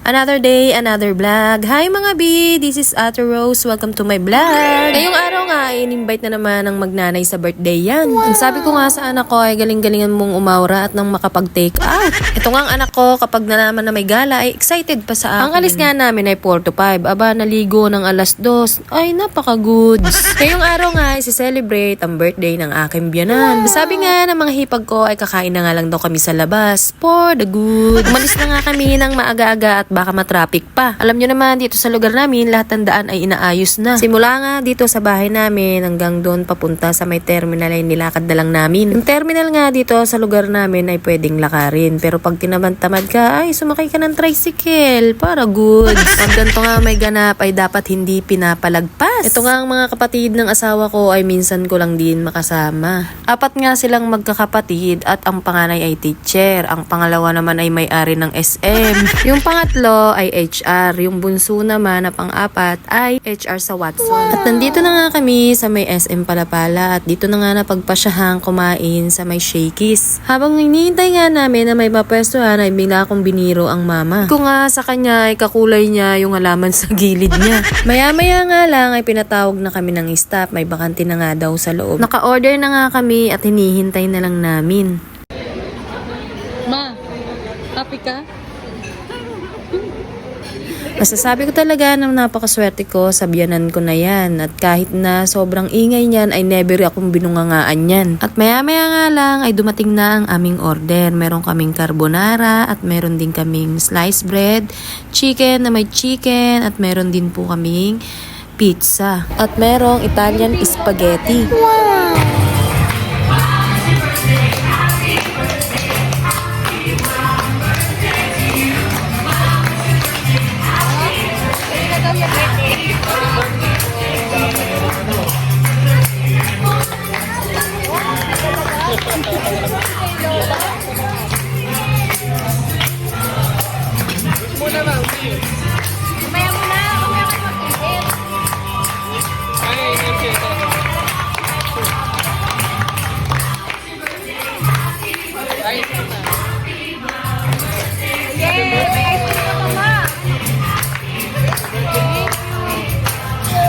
Another day, another vlog. Hi mga B! This is Ate Rose. Welcome to my vlog. Ngayong araw nga, in-invite na naman ng magnanay sa birthday yan. Wow. Sabi ko nga sa anak ko ay galing-galingan mong umaura at nang makapag-take out. Ito nga ang anak ko, kapag nalaman na may gala, ay excited pa sa akin. Ang alis nga namin ay 4 to 5. Aba, naligo ng alas 2. Ay, napaka-goods. Ngayong araw nga, isi-celebrate ang birthday ng aking biyanan. Wow. Sabi nga ng mga hipag ko ay kakain na nga lang daw kami sa labas. For the good. Umalis na nga kami ng maaga-aga at baka matraffic pa. Alam nyo naman, dito sa lugar namin, lahat ng daan ay inaayos na. Simula nga dito sa bahay namin hanggang doon papunta sa may terminal ay nilakad na lang namin. Yung terminal nga dito sa lugar namin ay pwedeng lakarin. Pero pag tinamad-tamad ka, ay sumakay ka ng tricycle. Para good. Pag ganito nga may ganap ay dapat hindi pinapalagpas. Ito nga ang mga kapatid ng asawa ko ay minsan ko lang din makasama. 4 nga silang magkakapatid at ang panganay ay teacher. Ang pangalawa naman ay may-ari ng SM. Yung pangatlo ay HR. Yung bunso naman na pang-apat ay HR sa Watson. Wow. At nandito na nga kami sa may SM Palapala at dito na nga napagpasyahang kumain sa may Shakey's. Habang hinihintay nga namin na may mapwestuhan ay bigla akong biniro ang mama. Kung nga sa kanya ay kakulay niya yung halaman sa gilid niya. Maya-maya nga lang ay pinatawag na kami ng staff. May bakante na nga daw sa loob. Naka-order na nga kami at hinihintay na lang namin. Ma, happy ka? Masasabi ko talaga na napakaswerte ko sa biyanan ko na yan. At kahit na sobrang ingay niyan ay never akong binungangaan yan. At maya-maya nga lang ay dumating na ang aming order. Meron kaming carbonara at meron din kaming sliced bread, chicken na may chicken at meron din po kaming pizza. At merong Italian spaghetti. Wow!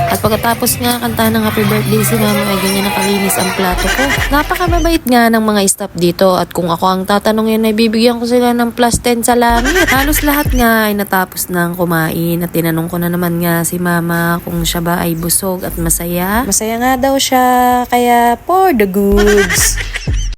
At pagkatapos nga kantahan ng happy birthday si mama ay ganyan nakalinis ang plato ko. Napakababait nga ng mga staff dito at kung ako ang tatanungin ay bibigyan ko sila ng +10 sa langit. Halos lahat nga ay natapos nang kumain at tinanong ko na naman nga si mama kung siya ba ay busog at masaya. Masaya nga daw siya kaya for the goods.